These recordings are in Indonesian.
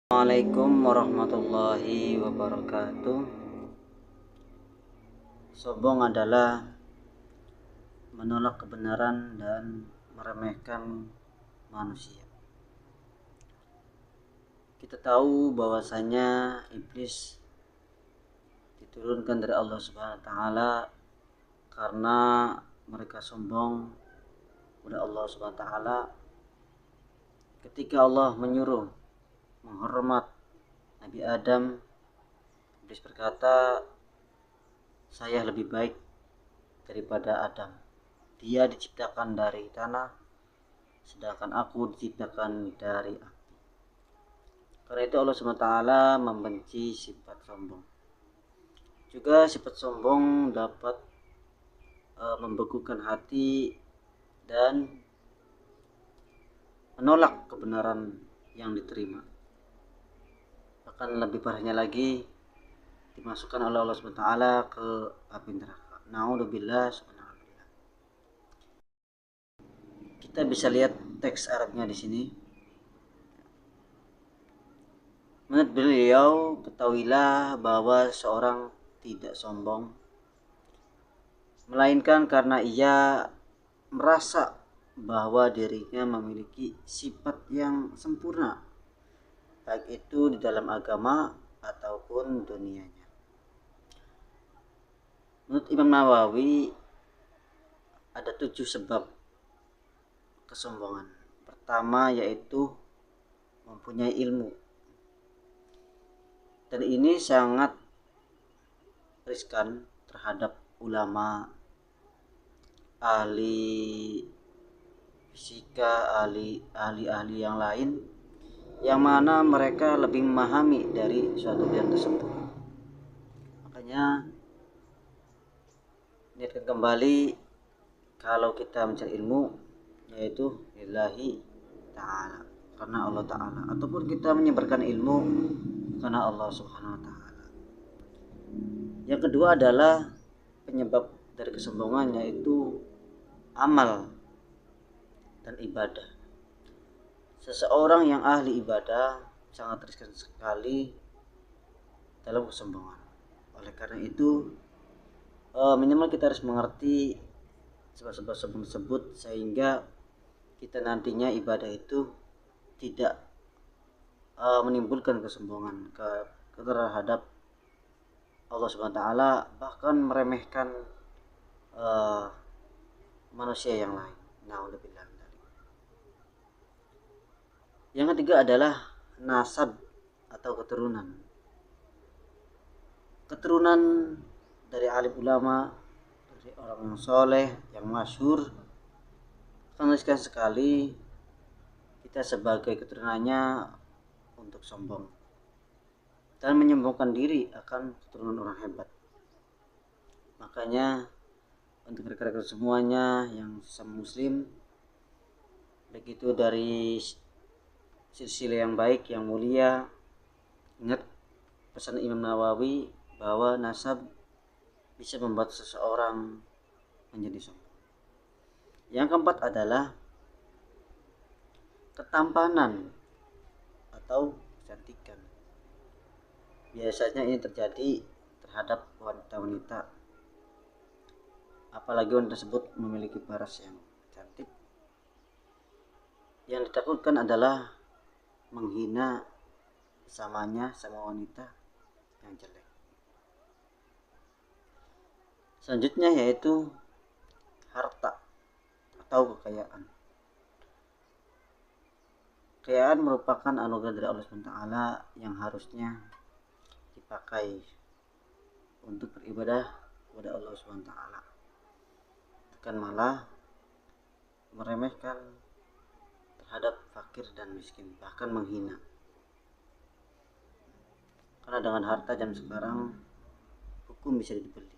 Assalamualaikum warahmatullahi wabarakatuh. Sombong adalah menolak kebenaran dan meremehkan manusia. Kita tahu bahwasanya iblis diturunkan dari Allah Subhanahu wa taala karena mereka sombong kepada Allah Subhanahu wa taala ketika Allah menyuruh menghormat Nabi Adam. Iblis berkata, saya lebih baik daripada Adam. Dia diciptakan dari tanah, sedangkan aku diciptakan dari api. Karena itu Allah SWT membenci sifat sombong. Juga sifat sombong dapat membekukan hati dan menolak kebenaran yang diterima. Bahkan lebih parahnya lagi, dimasukkan oleh Allah SWT ke api neraka. Na'udzubillah. Kita bisa lihat teks Arabnya di sini. Menurut beliau, ketahuilah bahwa seorang tidak sombong, melainkan karena ia merasa bahwa dirinya memiliki sifat yang sempurna, baik itu di dalam agama ataupun dunianya. Menurut Imam Nawawi, ada 7 sebab kesombongan. Pertama yaitu mempunyai ilmu, dan ini sangat riskan terhadap ulama, ahli fisika, ahli yang lain, yang mana mereka lebih memahami dari suatu bidang tersebut. Makanya niatkan kembali kalau kita mencari ilmu, yaitu lillahi ta'ala, karena Allah ta'ala, ataupun kita menyebarkan ilmu karena Allah subhanahu wa ta'ala. Yang kedua adalah penyebab dari kesombongan, yaitu amal dan ibadah. Seseorang yang ahli ibadah sangat riskan sekali dalam kesombongan. Oleh karena itu, minimal kita harus mengerti sebab-sebab sombong tersebut, sehingga kita nantinya ibadah itu tidak menimbulkan kesombongan terhadap Allah Subhanahu wa taala, bahkan meremehkan manusia yang lain. Na'udzubillah. Yang ketiga adalah nasab atau keturunan. Keturunan dari alim ulama, dari orang yang soleh, yang masyhur, sangat riskan sekali kita sebagai keturunannya untuk sombong dan menyombongkan diri akan keturunan orang hebat. Makanya untuk rekan-rekan semuanya yang sesama muslim, begitu dari silsilah yang baik, yang mulia, ingat pesan Imam Nawawi bahwa nasab bisa membuat seseorang menjadi sombong. Yang keempat adalah ketampanan atau kecantikan. Biasanya ini terjadi terhadap wanita-wanita, apalagi wanita tersebut memiliki paras yang cantik. Yang ditakutkan adalah menghina sama wanita yang jelek. Selanjutnya yaitu harta atau kekayaan. Kekayaan merupakan anugerah dari Allah SWT yang harusnya dipakai untuk beribadah kepada Allah SWT, bukan malah meremehkan terhadap fakir dan miskin, bahkan menghina. Karena dengan harta jam sekarang hukum bisa dibeli.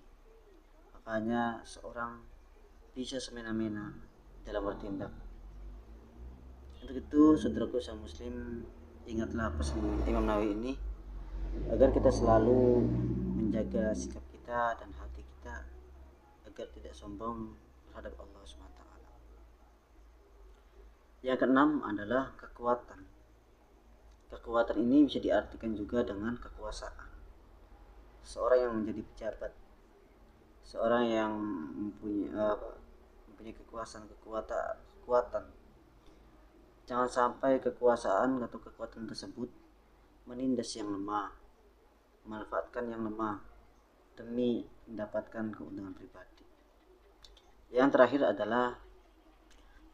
Makanya seorang bisa semena-mena dalam bertindak. Untuk itu, saudaraku sama muslim, ingatlah pesan Imam Nawawi ini agar kita selalu menjaga sikap kita dan hati kita agar tidak sombong terhadap Allah SWT. Yang keenam adalah kekuatan. kekuatan ini bisa diartikan juga dengan kekuasaan. Seorang yang menjadi pejabat, seorang yang mempunyai kekuatan. Jangan sampai kekuasaan atau kekuatan tersebut menindas yang lemah, memanfaatkan yang lemah demi mendapatkan keuntungan pribadi. Yang terakhir adalah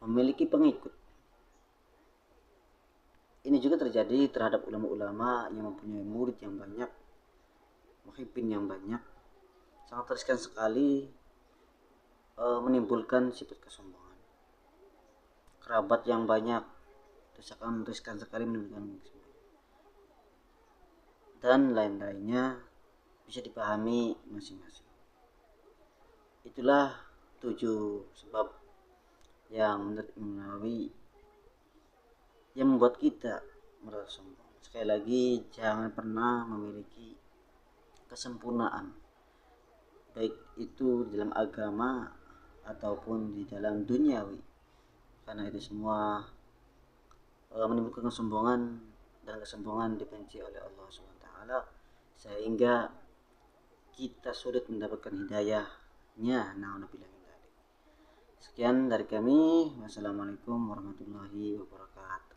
memiliki pengikut. Ini juga terjadi terhadap ulama-ulama yang mempunyai murid yang banyak, muhibbin yang banyak. Sangat riskan sekali menimbulkan sifat kesombongan. Kerabat yang banyak riskan sekali menimbulkan kesombongan. Dan lain-lainnya bisa dipahami masing-masing. Itulah 7 sebab yang menurut Imam Nawawi yang membuat kita merasa sombong. Sekali lagi, jangan pernah memiliki kesempurnaan, baik itu di dalam agama ataupun di dalam duniawi, karena itu semua menimbulkan kesombongan, dan kesombongan dibenci oleh Allah SWT, sehingga kita sulit mendapatkan hidayahnya. Na'udzubillah min dzalik. Sekian dari kami. Wassalamualaikum warahmatullahi wabarakatuh.